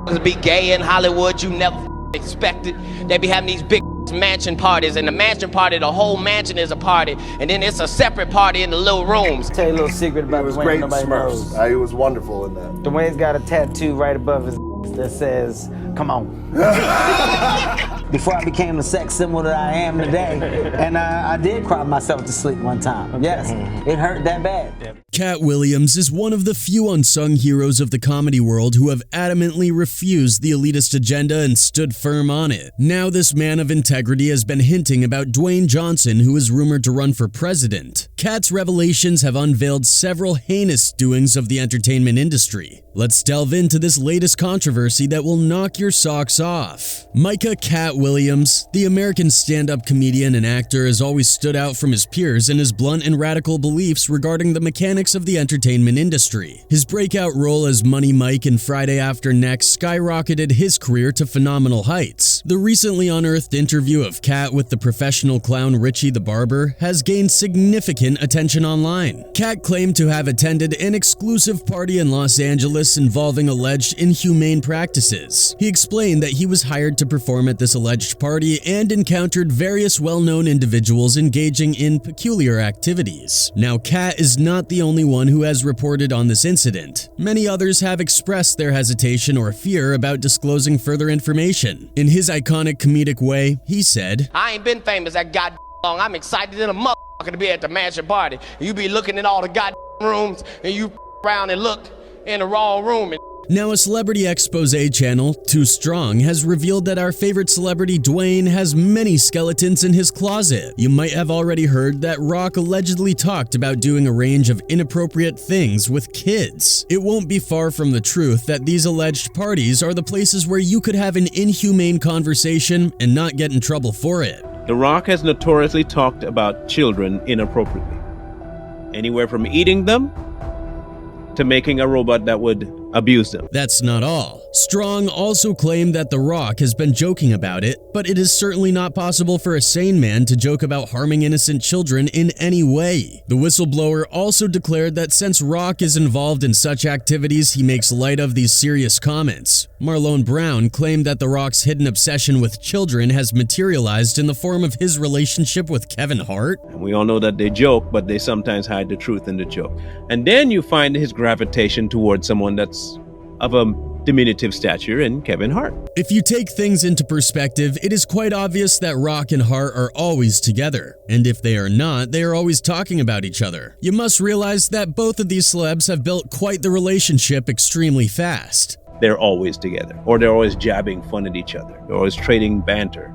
motherfuckers be gay in Hollywood you never expected. They be having these big mansion parties, and the mansion party, the whole mansion is a party, and then it's a separate party in the little rooms. Tell you a little secret about Dwayne nobody knows. He was wonderful in that. Dwayne's got a tattoo right above his that says, "Come on." Before I became the sex symbol that I am today, and I did cry myself to sleep one time. Yes, it hurt that bad. Katt Williams is one of the few unsung heroes of the comedy world who have adamantly refused the elitist agenda and stood firm on it. Now this man of integrity has been hinting about Dwayne Johnson, who is rumored to run for president. Katt's revelations have unveiled several heinous doings of the entertainment industry. Let's delve into this latest controversy that will knock your socks off. Katt Williams, the American stand-up comedian and actor, has always stood out from his peers in his blunt and radical beliefs regarding the mechanics of the entertainment industry. His breakout role as Money Mike in Friday After Next skyrocketed his career to phenomenal heights. The recently unearthed interview of Katt with the professional clown Richie the Barber has gained significant attention online. Katt claimed to have attended an exclusive party in Los Angeles involving alleged inhumane practices. He explained that he was hired to perform at this alleged party and encountered various well-known individuals engaging in peculiar activities. Now, Katt is not the only one who has reported on this incident. Many others have expressed their hesitation or fear about disclosing further information. In his iconic comedic way, he said, "I ain't been famous that goddamn long. I'm excited in a motherfucker to be at the mansion party. You be looking in all the goddamn rooms, and you around and look in the wrong room." Now, a celebrity expose channel, Too Strong, has revealed that our favorite celebrity Dwayne has many skeletons in his closet. You might have already heard that Rock allegedly talked about doing a range of inappropriate things with kids. It won't be far from the truth that these alleged parties are the places where you could have an inhumane conversation and not get in trouble for it. The Rock has notoriously talked about children inappropriately. Anywhere from eating them to making a robot that would abuse them. That's not all. Strong also claimed that The Rock has been joking about it, but it is certainly not possible for a sane man to joke about harming innocent children in any way. The whistleblower also declared that since Rock is involved in such activities, he makes light of these serious comments. Marlon Brown claimed that The Rock's hidden obsession with children has materialized in the form of his relationship with Kevin Hart. And we all know that they joke, but they sometimes hide the truth in the joke. And then you find his gravitation towards someone that's of a diminutive stature in Kevin Hart. If you take things into perspective, it is quite obvious that Rock and Hart are always together. And if they are not, they are always talking about each other. You must realize that both of these celebs have built quite the relationship extremely fast. They're always together, or they're always jabbing fun at each other. They're always trading banter,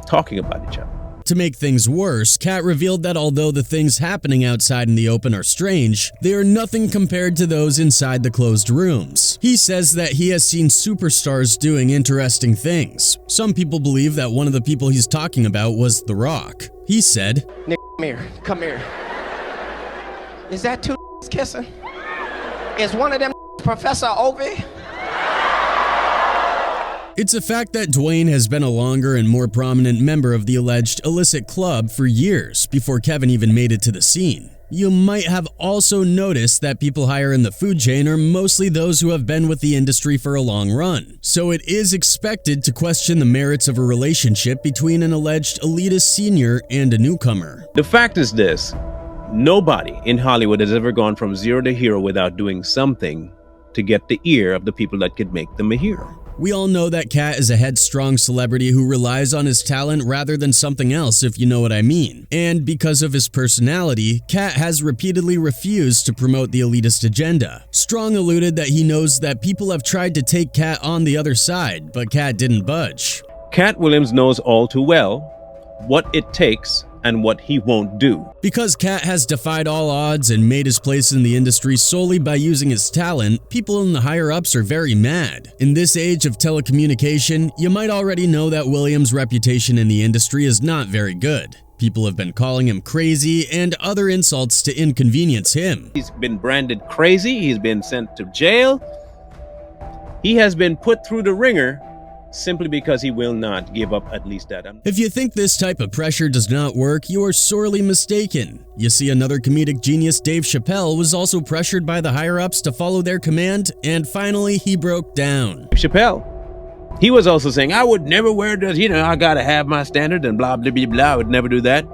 talking about each other. To make things worse, Katt revealed that although the things happening outside in the open are strange, they are nothing compared to those inside the closed rooms. He says that he has seen superstars doing interesting things. Some people believe that one of the people he's talking about was The Rock. He said, "Nick, come here. Is that two kissing? Is one of them Professor Ovi?" It's a fact that Dwayne has been a longer and more prominent member of the alleged illicit club for years before Kevin even made it to the scene. You might have also noticed that people higher in the food chain are mostly those who have been with the industry for a long run. So it is expected to question the merits of a relationship between an alleged elitist senior and a newcomer. The fact is this: nobody in Hollywood has ever gone from zero to hero without doing something to get the ear of the people that could make them a hero. We all know that Katt is a headstrong celebrity who relies on his talent rather than something else, if you know what I mean. And because of his personality, Katt has repeatedly refused to promote the elitist agenda. Strong alluded that he knows that people have tried to take Katt on the other side, but Katt didn't budge. Katt Williams knows all too well what it takes and what he won't do. Because Katt has defied all odds and made his place in the industry solely by using his talent, people in the higher-ups are very mad. In this age of telecommunication, you might already know that Williams' reputation in the industry is not very good. People have been calling him crazy and other insults to inconvenience him. He's been branded crazy, he's been sent to jail, he has been put through the ringer simply because he will not give up at least that. If you think this type of pressure does not work, you are sorely mistaken. You see, another comedic genius, Dave Chappelle, was also pressured by the higher-ups to follow their command, and finally he broke down. Chappelle, he was also saying, I would never wear this, I gotta have my standard and blah, blah, blah, blah, I would never do that.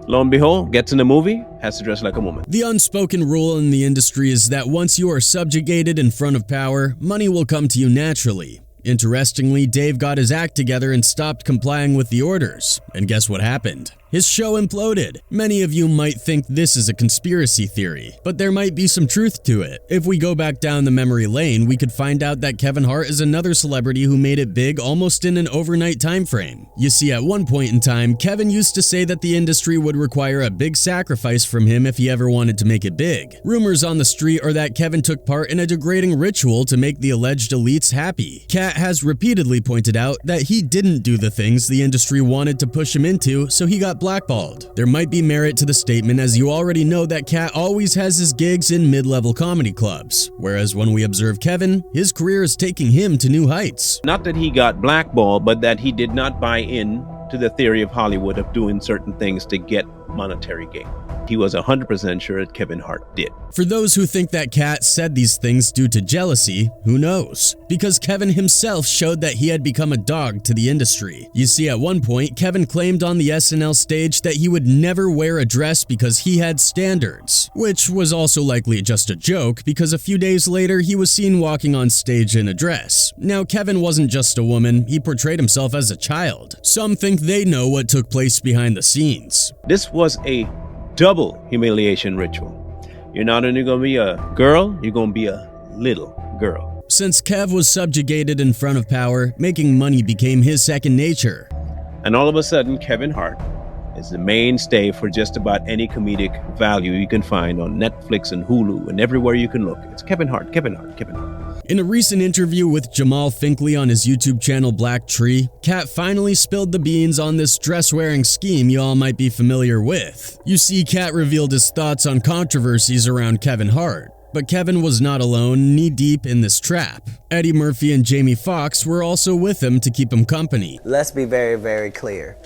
Lo and behold, gets in the movie, has to dress like a woman. The unspoken rule in the industry is that once you are subjugated in front of power, money will come to you naturally. Interestingly, Dave got his act together and stopped complying with the orders. And guess what happened? His show imploded. Many of you might think this is a conspiracy theory, but there might be some truth to it. If we go back down the memory lane, we could find out that Kevin Hart is another celebrity who made it big almost in an overnight time frame. You see, at one point in time, Kevin used to say that the industry would require a big sacrifice from him if he ever wanted to make it big. Rumors on the street are that Kevin took part in a degrading ritual to make the alleged elites happy. Katt has repeatedly pointed out that he didn't do the things the industry wanted to push him into, so he got blackballed. There might be merit to the statement, as you already know that Katt always has his gigs in mid-level comedy clubs, whereas when we observe Kevin, his career is taking him to new heights. Not that he got blackballed, but that he did not buy in to the theory of Hollywood of doing certain things to get monetary gain. He was 100% sure that Kevin Hart did. For those who think that Katt said these things due to jealousy, who knows? Because Kevin himself showed that he had become a dog to the industry. You see, at one point, Kevin claimed on the SNL stage that he would never wear a dress because he had standards, which was also likely just a joke because a few days later he was seen walking on stage in a dress. Now, Kevin wasn't just a woman, he portrayed himself as a child. Some think they know what took place behind the scenes. This was a double humiliation ritual. You're not only going to be a girl, you're going to be a little girl. Since Kev was subjugated in front of power, making money became his second nature. And all of a sudden, Kevin Hart is the mainstay for just about any comedic value you can find on Netflix and Hulu and everywhere you can look. It's Kevin Hart, Kevin Hart, Kevin Hart. In a recent interview with Jamal Finkley on his YouTube channel Black Tree, Katt finally spilled the beans on this dress-wearing scheme you all might be familiar with. You see, Katt revealed his thoughts on controversies around Kevin Hart. But Kevin was not alone, knee-deep in this trap. Eddie Murphy and Jamie Foxx were also with him to keep him company. Let's be very, very clear.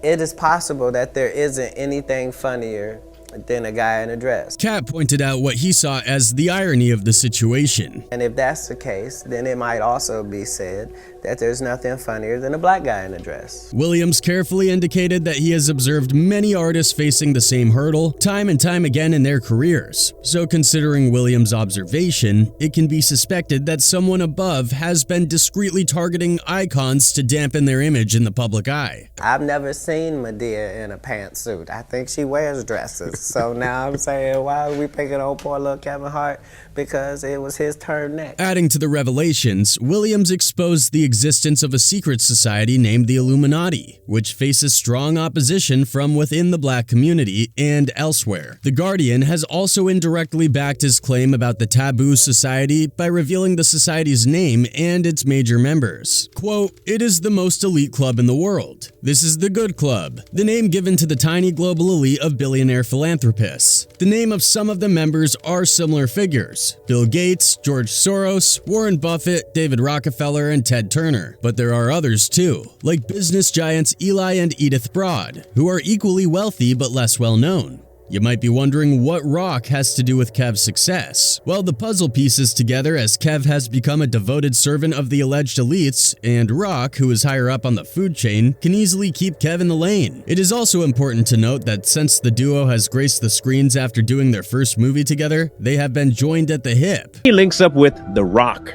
It is possible that there isn't anything funnier than a guy in a dress. Katt pointed out what he saw as the irony of the situation. And if that's the case, then it might also be said that there's nothing funnier than a black guy in a dress. Williams carefully indicated that he has observed many artists facing the same hurdle time and time again in their careers. So considering Williams' observation, it can be suspected that someone above has been discreetly targeting icons to dampen their image in the public eye. I've never seen Medea in a pantsuit. I think she wears dresses. So now I'm saying, why are we picking on poor little Kevin Hart? Because it was his turn next. Adding to the revelations, Williams exposed the existence of a secret society named the Illuminati, which faces strong opposition from within the black community and elsewhere. The Guardian has also indirectly backed his claim about the Taboo Society by revealing the society's name and its major members. Quote, "It is the most elite club in the world. This is the Good Club, the name given to the tiny global elite of billionaire philanthropists. The name of some of the members are similar figures: Bill Gates, George Soros, Warren Buffett, David Rockefeller, and Ted Turner. But there are others too, like business giants Eli and Edythe Broad, who are equally wealthy but less well known. You might be wondering what Rock has to do with Kev's success. Well, the puzzle pieces together as Kev has become a devoted servant of the alleged elites, and Rock, who is higher up on the food chain, can easily keep Kev in the lane. It is also important to note that since the duo has graced the screens after doing their first movie together, they have been joined at the hip. He links up with The Rock.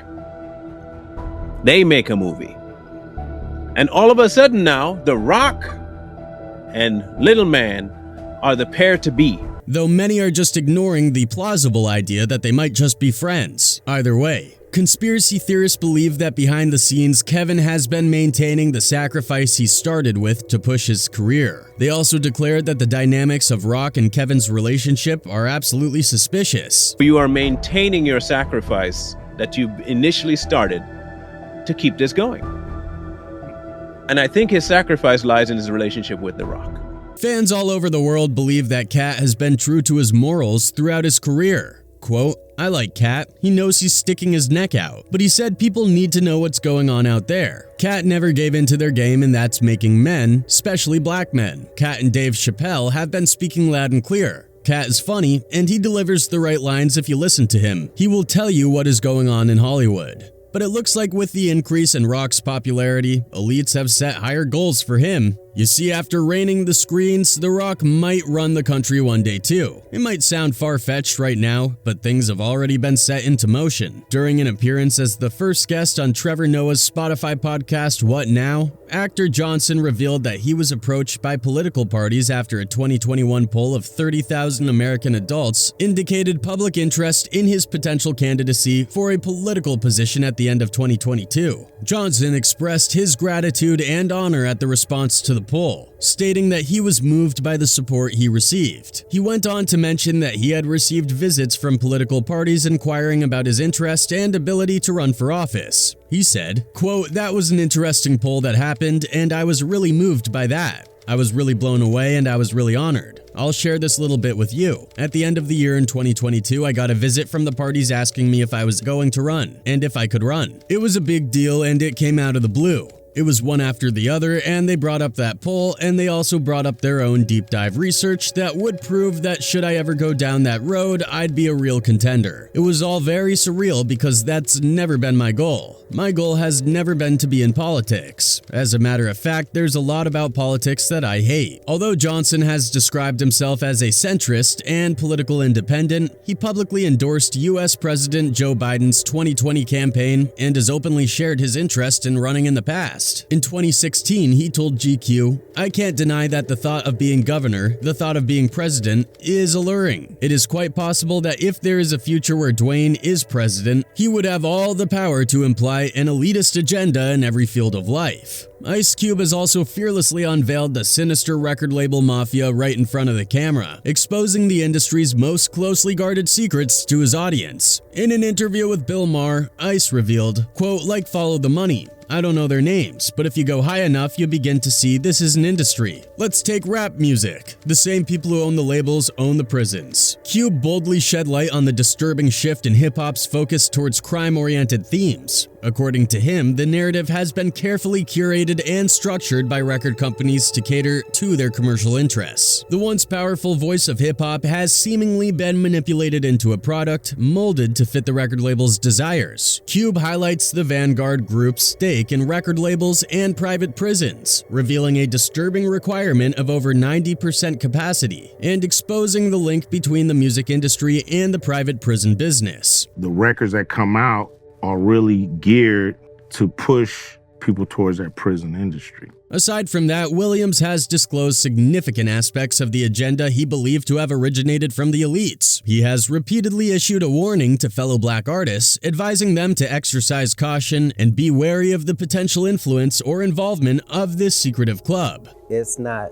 They make a movie. And all of a sudden now, The Rock and Little Man are the pair to be. Though many are just ignoring the plausible idea that they might just be friends. Either way, conspiracy theorists believe that behind the scenes, Kevin has been maintaining the sacrifice he started with to push his career. They also declared that the dynamics of Rock and Kevin's relationship are absolutely suspicious. You are maintaining your sacrifice that you initially started to keep this going. And I think his sacrifice lies in his relationship with The Rock. Fans all over the world believe that Katt has been true to his morals throughout his career. Quote, I like Katt. He knows he's sticking his neck out. But he said people need to know what's going on out there. Katt never gave in to their game, and that's making men, especially black men. Katt and Dave Chappelle have been speaking loud and clear. Katt is funny, and he delivers the right lines if you listen to him. He will tell you what is going on in Hollywood. But it looks like with the increase in Rock's popularity, elites have set higher goals for him. You see, after reigning the screens, The Rock might run the country one day too. It might sound far-fetched right now, but things have already been set into motion. During an appearance as the first guest on Trevor Noah's Spotify podcast, What Now?, actor Johnson revealed that he was approached by political parties after a 2021 poll of 30,000 American adults indicated public interest in his potential candidacy for a political position at the end of 2022. Johnson expressed his gratitude and honor at the response to the poll, stating that he was moved by the support he received. He went on to mention that he had received visits from political parties inquiring about his interest and ability to run for office. He said, quote, "That was an interesting poll that happened, and I was really moved by that. I was really blown away and I was really honored. I'll share this little bit with you. At the end of the year in 2022, I got a visit from the parties asking me if I was going to run and if I could run. It was a big deal and it came out of the blue. It was one after the other, and they brought up that poll, and they also brought up their own deep dive research that would prove that should I ever go down that road, I'd be a real contender. It was all very surreal because that's never been my goal. My goal has never been to be in politics. As a matter of fact, there's a lot about politics that I hate." Although Johnson has described himself as a centrist and political independent, he publicly endorsed US President Joe Biden's 2020 campaign and has openly shared his interest in running in the past. In 2016, he told GQ, "I can't deny that the thought of being governor, the thought of being president, is alluring. It is quite possible that if there is a future where Dwayne is president, he would have all the power to imply an elitist agenda in every field of life." Ice Cube has also fearlessly unveiled the sinister record label mafia right in front of the camera, exposing the industry's most closely guarded secrets to his audience. In an interview with Bill Maher, Ice revealed, quote, "Like Follow the Money. I don't know their names, but if you go high enough, you begin to see this is an industry. Let's take rap music. The same people who own the labels own the prisons." Cube boldly shed light on the disturbing shift in hip-hop's focus towards crime-oriented themes. According to him, the narrative has been carefully curated and structured by record companies to cater to their commercial interests. The once powerful voice of hip-hop has seemingly been manipulated into a product molded to fit the record label's desires. Cube highlights the Vanguard Group's stake in record labels and private prisons, revealing a disturbing requirement of over 90% capacity, and exposing the link between the music industry and the private prison business. The records that come out are really geared to push people towards that prison industry. Aside from that, Williams has disclosed significant aspects of the agenda he believed to have originated from the elites. He has repeatedly issued a warning to fellow black artists, advising them to exercise caution and be wary of the potential influence or involvement of this secretive club. It's not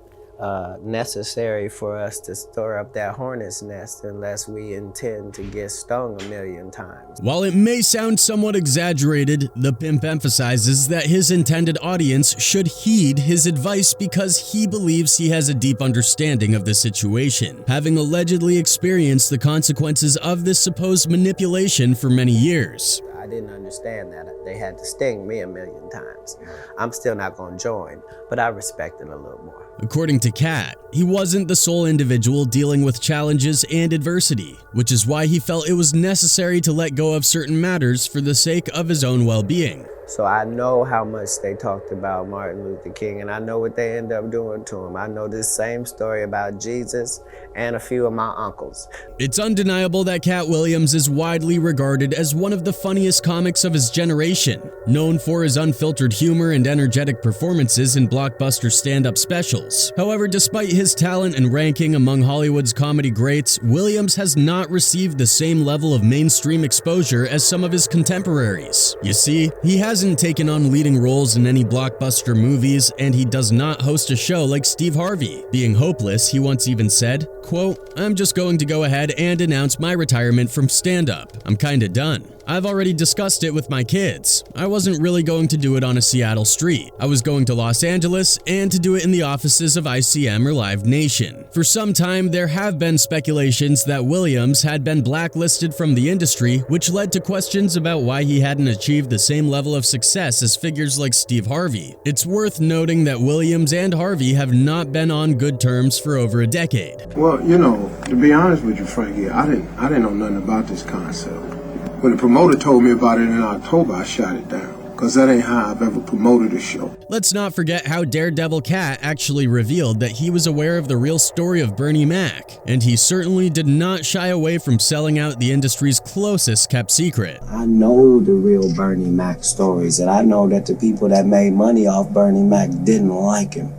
necessary for us to stir up that hornet's nest unless we intend to get stung 1,000,000 times. While it may sound somewhat exaggerated, the pimp emphasizes that his intended audience should heed his advice because he believes he has a deep understanding of the situation, having allegedly experienced the consequences of this supposed manipulation for many years. I didn't understand that. They had to sting me 1,000,000 times. I'm still not going to join, but I respect it a little more. According to Katt, he wasn't the sole individual dealing with challenges and adversity, which is why he felt it was necessary to let go of certain matters for the sake of his own well-being. So I know how much they talked about Martin Luther King, and I know what they ended up doing to him. I know this same story about Jesus and a few of my uncles. It's undeniable that Katt Williams is widely regarded as one of the funniest comics of his generation, known for his unfiltered humor and energetic performances in blockbuster stand-up specials. However, despite his talent and ranking among Hollywood's comedy greats, Williams has not received the same level of mainstream exposure as some of his contemporaries. You see, he hasn't taken on leading roles in any blockbuster movies, and he does not host a show like Steve Harvey. Being hopeless, he once even said, quote, "I'm just going to go ahead and announce my retirement from stand-up. I'm kinda done." I've already discussed it with my kids. I wasn't really going to do it on a Seattle street. I was going to Los Angeles and to do it in the offices of ICM or Live Nation. For some time, there have been speculations that Williams had been blacklisted from the industry, which led to questions about why he hadn't achieved the same level of success as figures like Steve Harvey. It's worth noting that Williams and Harvey have not been on good terms for over a decade. Well, you know, to be honest with you, Frankie, I didn't know nothing about this concept. When the promoter told me about it in October, I shot it down. Because that ain't how I've ever promoted a show. Let's not forget how Daredevil Katt actually revealed that he was aware of the real story of Bernie Mac, and he certainly did not shy away from selling out the industry's closest kept secret. I know the real Bernie Mac stories, and I know that the people that made money off Bernie Mac didn't like him.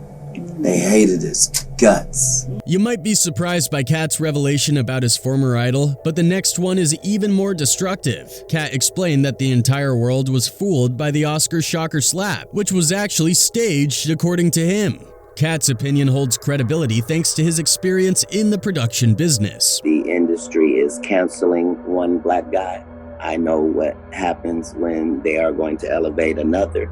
They hated his guts. You might be surprised by Katt's revelation about his former idol, but the next one is even more destructive. Katt explained that the entire world was fooled by the Oscar shocker slap, which was actually staged according to him. Katt's opinion holds credibility thanks to his experience in the production business. The industry is canceling one black guy. I know what happens when they are going to elevate another.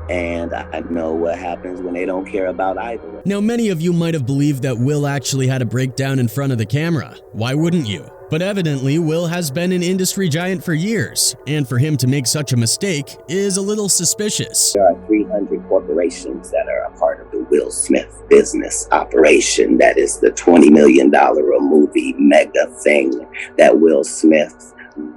And I know what happens when they don't care about either. Now, many of you might have believed that Will actually had a breakdown in front of the camera. Why wouldn't you? But evidently, Will has been an industry giant for years, and for him to make such a mistake is a little suspicious. There are 300 corporations that are a part of the Will Smith business operation. That is the $20 million a movie mega thing that Will Smith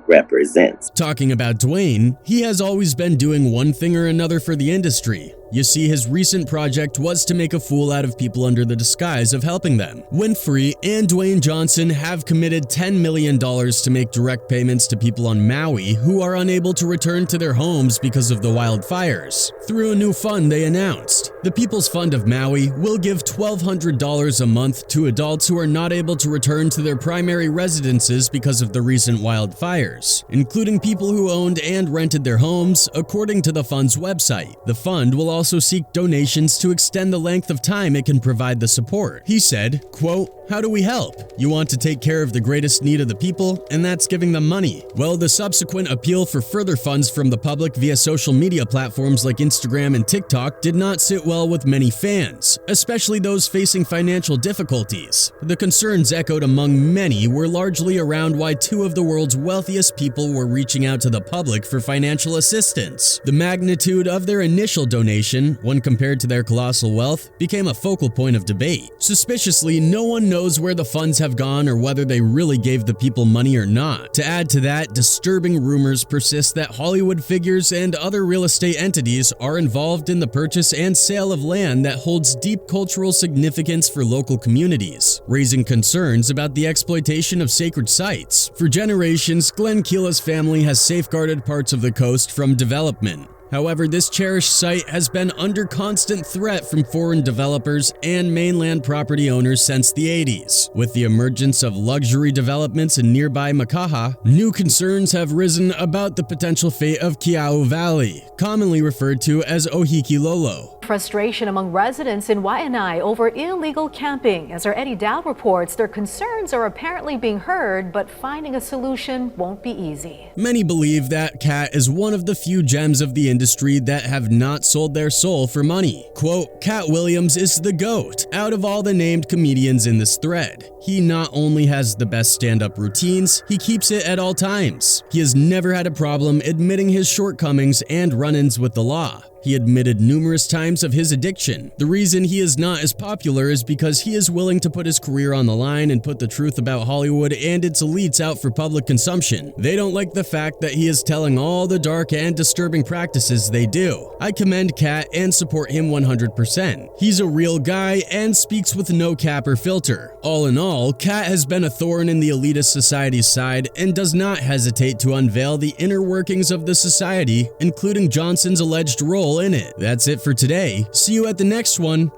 represents. Talking about Dwayne, he has always been doing one thing or another for the industry. You see, his recent project was to make a fool out of people under the disguise of helping them. Winfrey and Dwayne Johnson have committed $10 million to make direct payments to people on Maui who are unable to return to their homes because of the wildfires. Through a new fund they announced, the People's Fund of Maui will give $1,200 a month to adults who are not able to return to their primary residences because of the recent wildfires, including people who owned and rented their homes, according to the fund's website. The fund will also seek donations to extend the length of time it can provide the support. He said, quote, "How do we help? You want to take care of the greatest need of the people, and that's giving them money." Well, the subsequent appeal for further funds from the public via social media platforms like Instagram and TikTok did not sit well with many fans, especially those facing financial difficulties. The concerns echoed among many were largely around why two of the world's wealthiest people were reaching out to the public for financial assistance. The magnitude of their initial donation, when compared to their colossal wealth, became a focal point of debate. Suspiciously, no one knows where the funds have gone or whether they really gave the people money or not. To add to that, disturbing rumors persist that Hollywood figures and other real estate entities are involved in the purchase and sale of land that holds deep cultural significance for local communities, raising concerns about the exploitation of sacred sites. For generations, Glenn Keela's family has safeguarded parts of the coast from development. However, this cherished site has been under constant threat from foreign developers and mainland property owners since the 80s. With the emergence of luxury developments in nearby Makaha, new concerns have risen about the potential fate of Kiau Valley, commonly referred to as Ohikilolo. Frustration among residents in Waianae over illegal camping. As our Eddie Dow reports, their concerns are apparently being heard, but finding a solution won't be easy. Many believe that Katt is one of the few gems of the industry that have not sold their soul for money. Quote, "Katt Williams is the GOAT out of all the named comedians in this thread. He not only has the best stand-up routines, he keeps it at all times. He has never had a problem admitting his shortcomings and run-ins with the law. He admitted numerous times of his addiction. The reason he is not as popular is because he is willing to put his career on the line and put the truth about Hollywood and its elites out for public consumption. They don't like the fact that he is telling all the dark and disturbing practices they do. I commend Katt and support him 100%. He's a real guy and speaks with no cap or filter. All in all, Katt has been a thorn in the elitist society's side and does not hesitate to unveil the inner workings of the society, including Johnson's alleged role in it. That's it for today. See you at the next one.